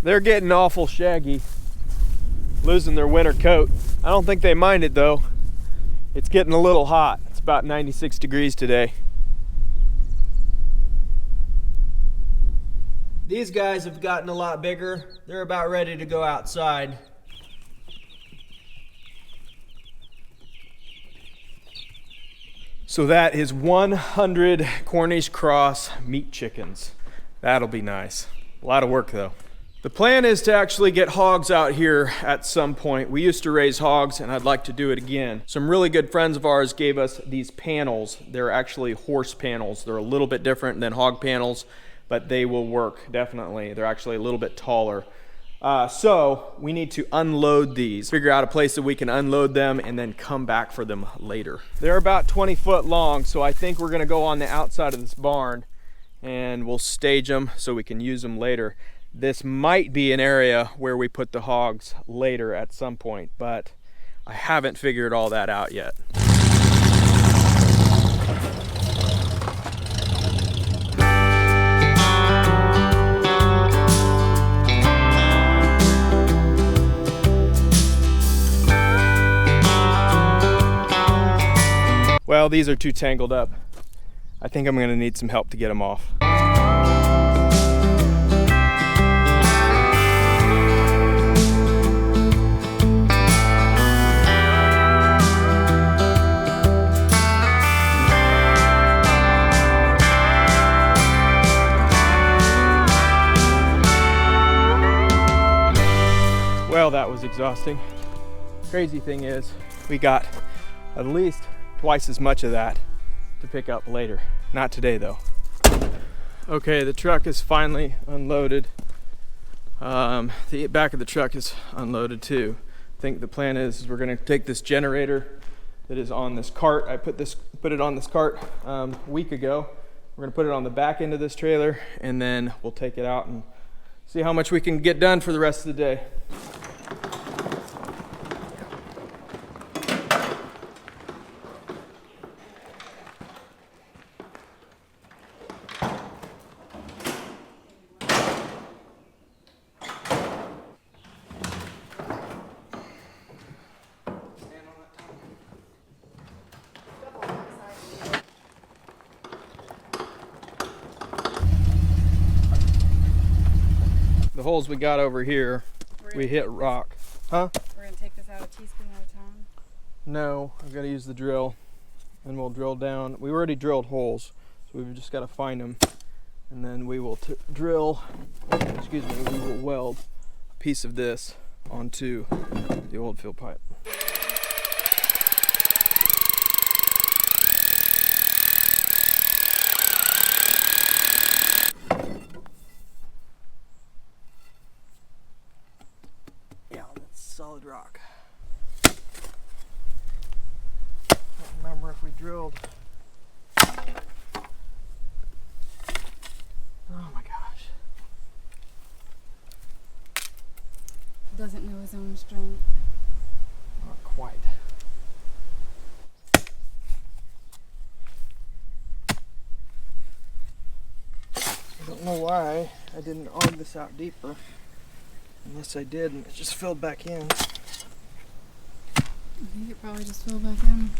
They're getting awful shaggy, losing their winter coat. I don't think they mind it though. It's getting a little hot. It's about 96 degrees today. These guys have gotten a lot bigger. They're about ready to go outside. So that is 100 Cornish cross meat chickens. That'll be nice. A lot of work though. The plan is to actually get hogs out here at some point. We used to raise hogs and I'd like to do it again. Some really good friends of ours gave us these panels. They're actually horse panels. They're a little bit different than hog panels, but they will work, definitely. They're actually a little bit taller. So we need to unload these, figure out a place that we can unload them and then come back for them later. They're about 20 foot long, so I think we're gonna go on the outside of this barn and we'll stage them so we can use them later. This might be an area where we put the hogs later at some point, but I haven't figured all that out yet. Well, these are too tangled up. I think I'm gonna need some help to get them off. Well, that was exhausting. Crazy thing is, we got at least twice as much of that to pick up later. Not today though. Okay, the truck is finally unloaded. The back of the truck is unloaded too. I think the plan is we're gonna take this generator that is on this cart. I put it on this cart a week ago. We're gonna put it on the back end of this trailer and then we'll take it out and see how much we can get done for the rest of the day. The holes we got over here, we hit rock. Huh? We're gonna take this out a teaspoon at a time? No, I've got to use the drill and we'll drill down. We already drilled holes, so we've just got to find them. And then we will we will weld a piece of this onto the old fill pipe. Solid rock. I don't remember if we drilled. Oh my gosh. Doesn't know his own strength. Not quite. I don't know why I didn't arm this out deeper. Unless I did and it just filled back in. I think it probably just filled back in.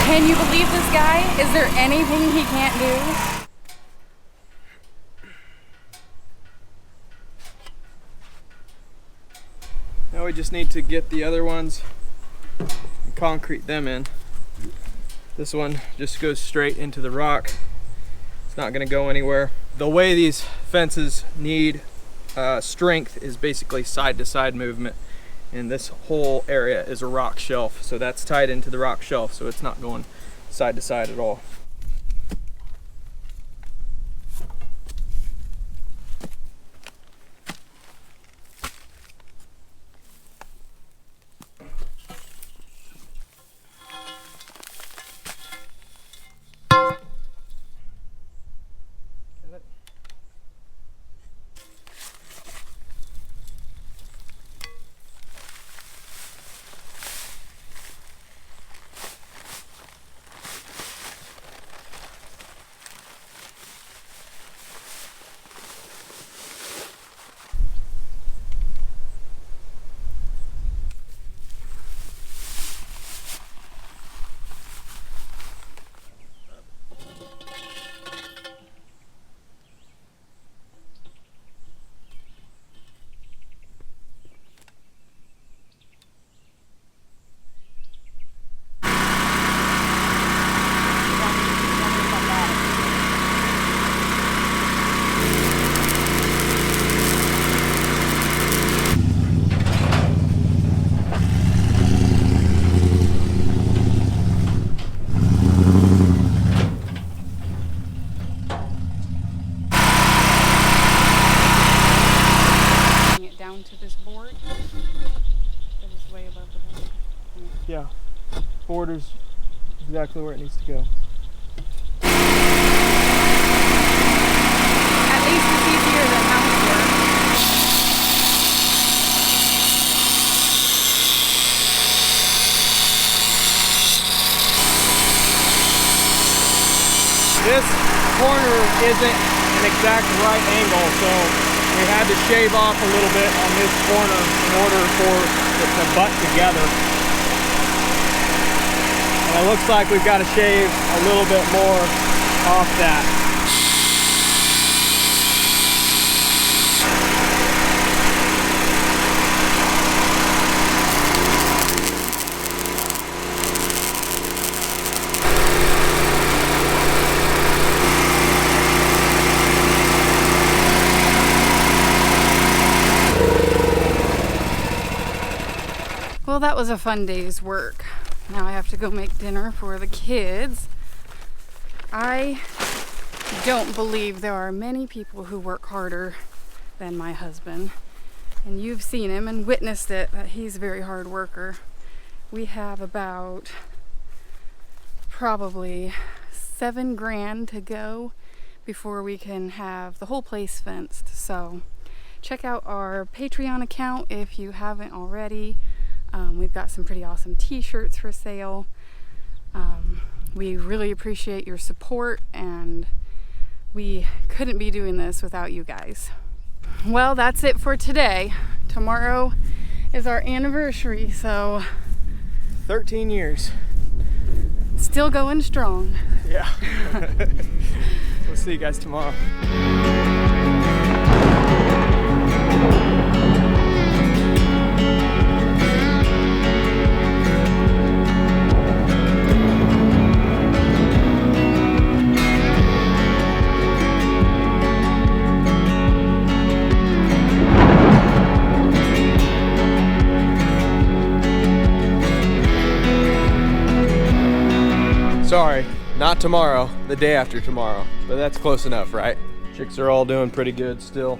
Can you believe this guy? Is there anything he can't do? Now we just need to get the other ones and concrete them in. This one just goes straight into the rock. It's not going to go anywhere. The way these fences need strength is basically side-to-side movement. And this whole area is a rock shelf, so that's tied into the rock shelf, so it's not going side to side at all. quarters exactly where it needs to go. At least it's easier than housework. This corner isn't an exact right angle, so we had to shave off a little bit on this corner in order for it to butt together. And it looks like we've got to shave a little bit more off that. Well, that was a fun day's work. Now I have to go make dinner for the kids. I don't believe there are many people who work harder than my husband. And you've seen him and witnessed it, that he's a very hard worker. We have about probably $7,000 to go before we can have the whole place fenced. So check out our Patreon account if you haven't already. We've got some pretty awesome t-shirts for sale. We really appreciate your support, and we couldn't be doing this without you guys. Well, that's it for today. Tomorrow is our anniversary, so 13 years. still going strong. Yeah. We'll see you guys tomorrow. Sorry, not tomorrow, the day after tomorrow, but that's close enough, right? Chicks are all doing pretty good still.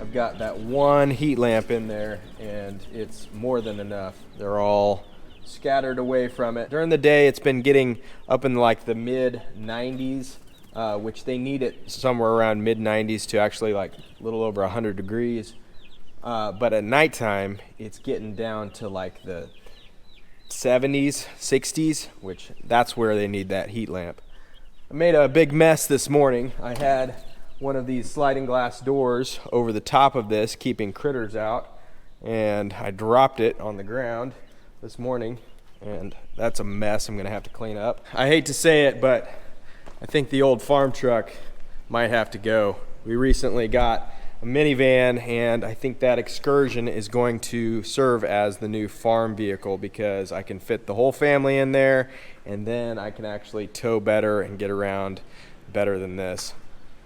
I've got that one heat lamp in there and it's more than enough. They're all scattered away from it. During the day, it's been getting up in like the mid 90s, which they need it somewhere around mid 90s to actually like a little over 100 degrees. But at nighttime, it's getting down to like the 70s, 60s, which that's where they need that heat lamp. I made a big mess this morning. I had one of these sliding glass doors over the top of this, keeping critters out, and I dropped it on the ground this morning, and that's a mess I'm gonna have to clean up. I hate to say it, but I think the old farm truck might have to go. We recently got a minivan, and I think that Excursion is going to serve as the new farm vehicle because I can fit the whole family in there, and then I can actually tow better and get around better than this.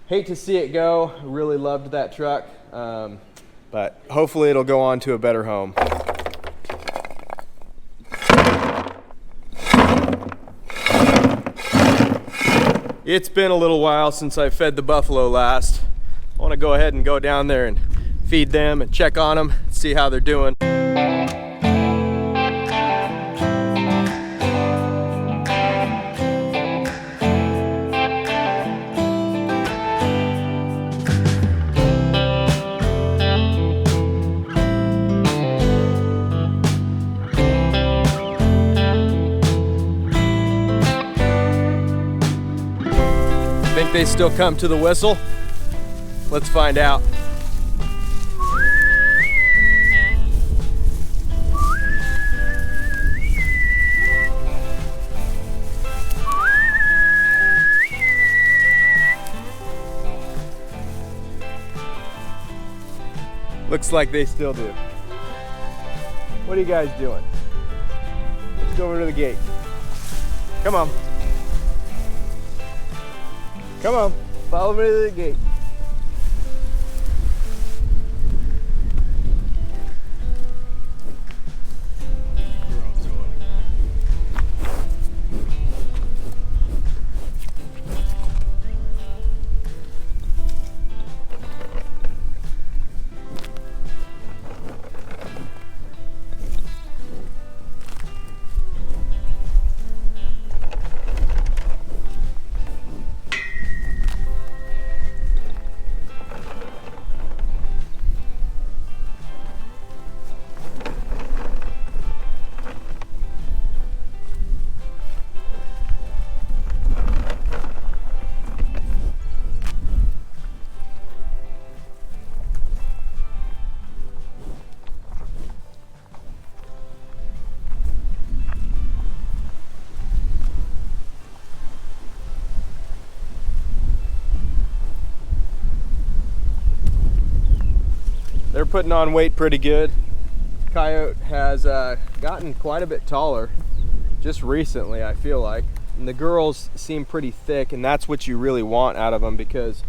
Hate to see it go. I really loved that truck, but hopefully it'll go on to a better home. It's been a little while since I fed the buffalo last. I want to go ahead and go down there and feed them and check on them, see how they're doing. Think they still come to the whistle? Let's find out. Looks like they still do. What are you guys doing? Let's go over to the gate. Come on. Come on, follow me to the gate. putting on weight pretty good. Coyote has gotten quite a bit taller just recently, I feel like. And the girls seem pretty thick, and that's what you really want out of them, because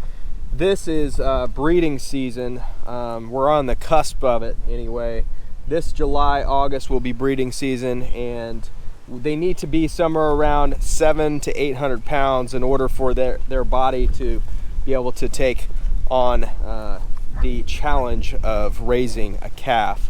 this is breeding season. We're on the cusp of it anyway. This July, August will be breeding season, and they need to be somewhere around 700 to 800 pounds in order for their body to be able to take on the challenge of raising a calf.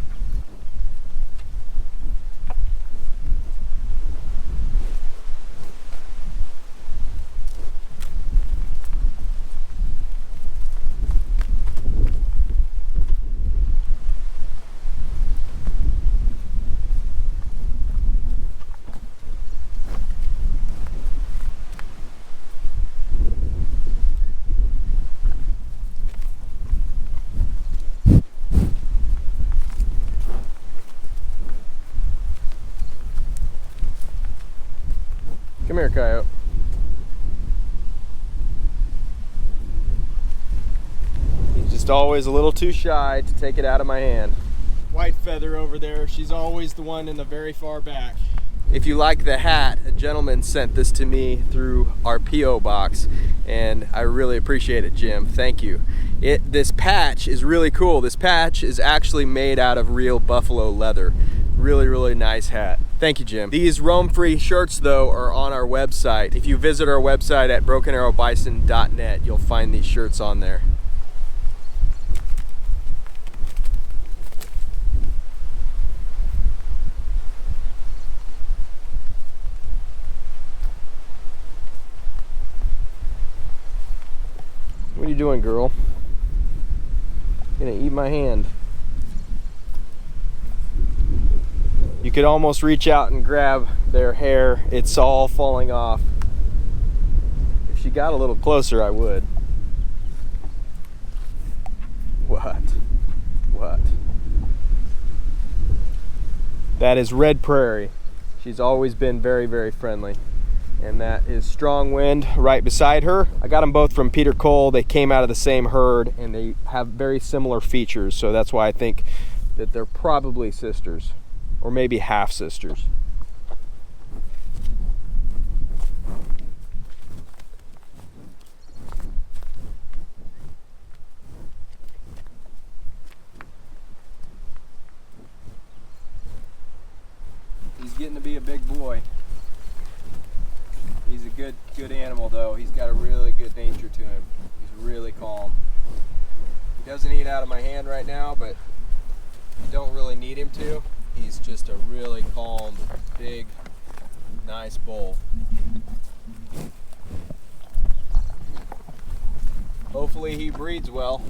Come here, Coyote. He's just always a little too shy to take it out of my hand. White feather over there, she's always the one in the very far back. If you like the hat, a gentleman sent this to me through our P.O. box, and I really appreciate it, Jim. Thank you. This patch is really cool. This patch is actually made out of real buffalo leather. Really, really nice hat. Thank you, Jim. These roam-free shirts, though, are on our website. If you visit our website at brokenarrowbison.net, you'll find these shirts on there. What are you doing, girl? You're gonna eat my hand. You could almost reach out and grab their hair. It's all falling off. If she got a little closer, I would. What? What? That is Red Prairie. She's always been very, very friendly. And that is Strong Wind right beside her. I got them both from Peter Cole. They came out of the same herd, and they have very similar features. So that's why I think that they're probably sisters. Or maybe half sisters. He's getting to be a big boy. He's a good animal, though. He's got a really good nature to him. He's really calm. He doesn't eat out of my hand right now, but you don't really need him to. He's just a really calm, big, nice bull. Hopefully he breeds well.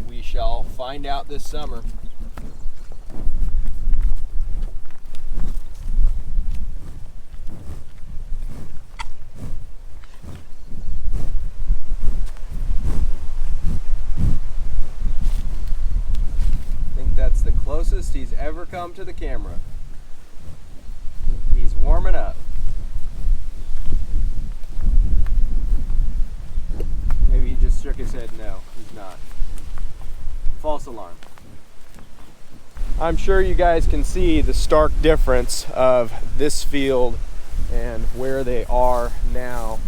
We shall find out this summer. That's the closest he's ever come to the camera. He's warming up. Maybe he just shook his head no, he's not. False alarm. I'm sure you guys can see the stark difference of this field and where they are now.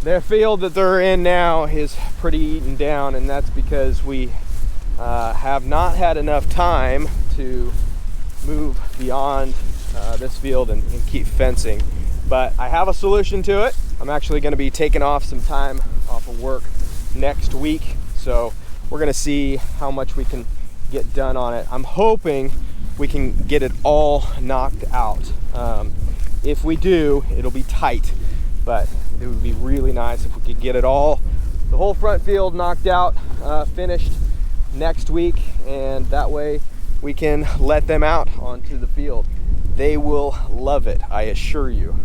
The field that they're in now is pretty eaten down, and that's because we have not had enough time to move beyond this field and keep fencing. But I have a solution to it. I'm actually going to be taking off some time off of work next week, so we're going to see how much we can get done on it. I'm hoping we can get it all knocked out. If we do, it'll be tight, but it would be really nice if we could get it all, the whole front field knocked out, finished next week, and that way we can let them out onto the field. They will love it, I assure you.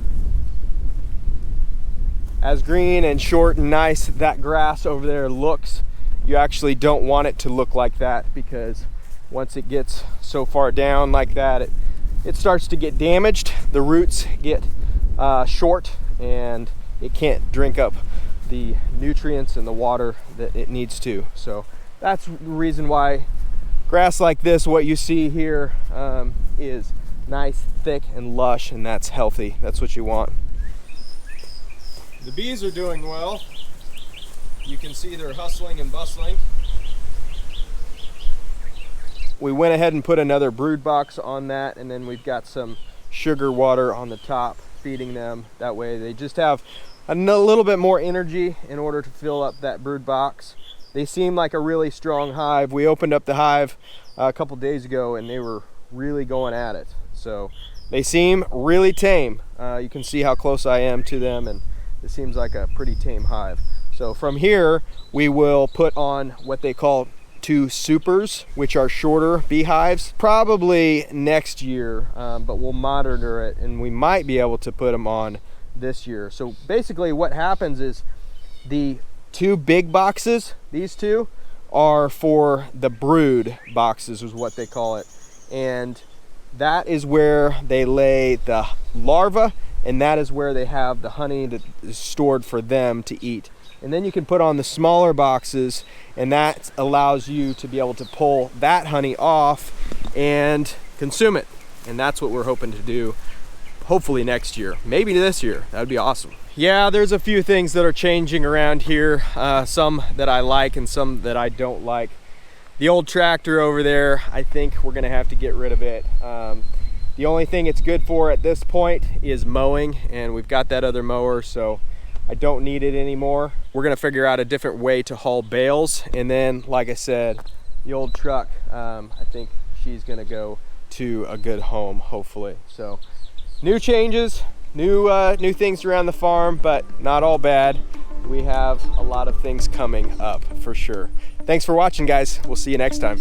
As green and short and nice that grass over there looks, you actually don't want it to look like that, because once it gets so far down like that, it starts to get damaged. The roots get short, and it can't drink up the nutrients and the water that it needs to. So that's the reason why Grass like this, what you see here, is nice, thick, and lush, and that's healthy. That's what you want. The bees are doing well. You can see they're hustling and bustling. We went ahead and put another brood box on that, and then we've got some sugar water on the top feeding them. That way they just have a little bit more energy in order to fill up that brood box. They seem like a really strong hive. We opened up the hive a couple days ago and they were really going at it. So they seem really tame. You can see how close I am to them, and it seems like a pretty tame hive. So from here, we will put on what they call 2 supers, which are shorter beehives, probably next year, but we'll monitor it and we might be able to put them on this year. So basically what happens is the 2 big boxes, these 2, are for the brood boxes is what they call it. And that is where they lay the larva, and that is where they have the honey that is stored for them to eat. And then you can put on the smaller boxes, and that allows you to be able to pull that honey off and consume it. And that's what we're hoping to do, hopefully next year, maybe this year. That would be awesome. Yeah, there's a few things that are changing around here, some that I like and some that I don't like. The old tractor over there, I think we're gonna have to get rid of it. The only thing it's good for at this point is mowing, and we've got that other mower, so I don't need it anymore. We're gonna figure out a different way to haul bales, and then, like I said, the old truck, I think she's gonna go to a good home, hopefully. So, new changes, new things around the farm, but not all bad. We have a lot of things coming up for sure. Thanks for watching, guys. We'll see you next time.